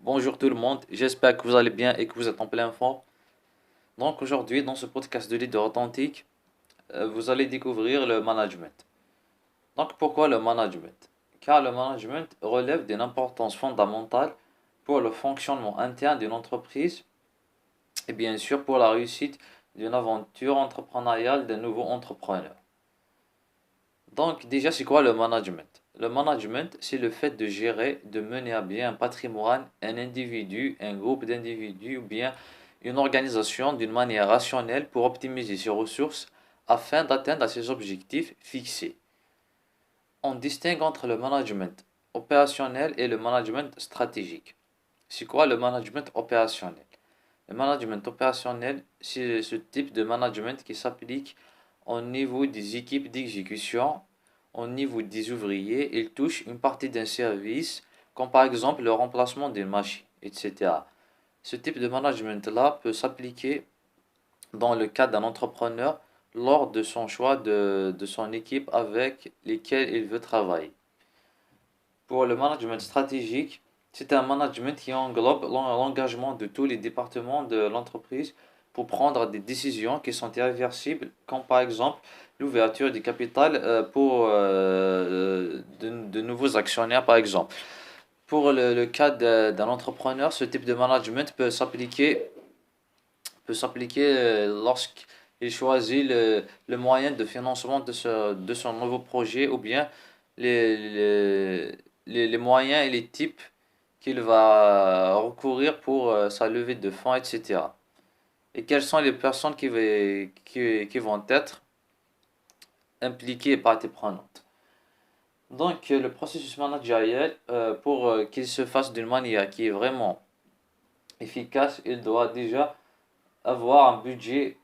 Bonjour tout le monde, j'espère que vous allez bien et que vous êtes en pleine forme. Donc aujourd'hui, dans ce podcast de leader authentique, vous allez découvrir le management. Donc pourquoi le management? Car le management relève d'une importance fondamentale pour le fonctionnement interne d'une entreprise et bien sûr pour la réussite d'une aventure entrepreneuriale d'un nouveau entrepreneur. Donc déjà, c'est quoi le management? Le management, c'est le fait de gérer, de mener à bien un patrimoine, un individu, un groupe d'individus ou bien une organisation d'une manière rationnelle pour optimiser ses ressources afin d'atteindre ses objectifs fixés. On distingue entre le management opérationnel et le management stratégique. C'est quoi le management opérationnel? Le management opérationnel, c'est ce type de management qui s'applique au niveau des équipes d'exécution, au niveau des ouvriers. Il touche une partie d'un service, comme par exemple le remplacement d'une machine, etc. Ce type de management-là peut s'appliquer dans le cas d'un entrepreneur lors de son choix de son équipe avec lesquelles il veut travailler. Pour le management stratégique, c'est un management qui englobe l'engagement de tous les départements de l'entreprise pour prendre des décisions qui sont irréversibles, comme par exemple l'ouverture du capital pour de nouveaux actionnaires, par exemple. Pour le cas d'un entrepreneur, ce type de management peut s'appliquer lorsqu'il choisit le moyen de financement de son nouveau projet ou bien les, les, les moyens et les types qu'il va recourir pour sa levée de fonds, etc. Et quelles sont les personnes qui vont être impliquées et parties prenantes. Donc, le processus managériel, pour qu'il se fasse d'une manière qui est vraiment efficace, il doit déjà avoir un budget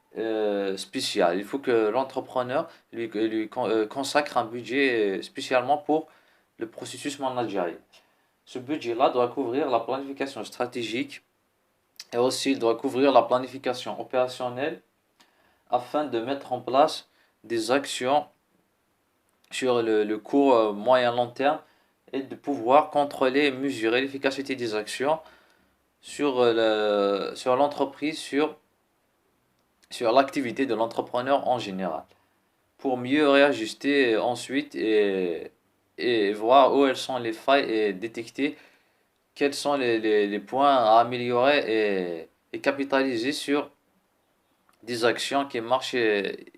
spécial. Il faut que l'entrepreneur lui consacre un budget spécialement pour le processus managérial. Ce budget-là doit couvrir la planification stratégique et aussi il doit couvrir la planification opérationnelle afin de mettre en place des actions sur le court, moyen, long terme et de pouvoir contrôler et mesurer l'efficacité des actions sur l'entreprise, sur l'activité de l'entrepreneur en général, pour mieux réajuster ensuite et voir où elles sont les failles et détecter quels sont les points à améliorer et capitaliser sur des actions qui marchent et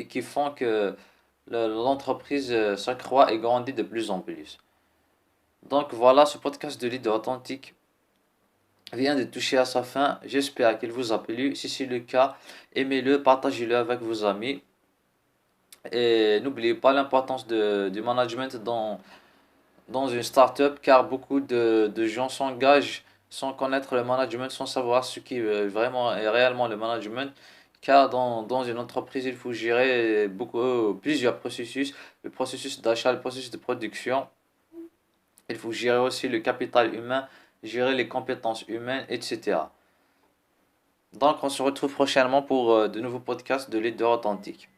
qui font que l'entreprise s'accroît et grandit de plus en plus. Donc voilà, ce podcast de leader authentique vient de toucher à sa fin. J'espère qu'il vous a plu. Si c'est le cas, aimez-le, partagez-le avec vos amis. Et n'oubliez pas l'importance du management dans une startup car beaucoup de gens s'engagent sans connaître le management, sans savoir ce qui est vraiment et réellement le management. Car dans une entreprise, il faut gérer plusieurs processus, le processus d'achat, le processus de production. Il faut gérer aussi le capital humain, gérer les compétences humaines, etc. Donc on se retrouve prochainement pour de nouveaux podcasts de leader authentique.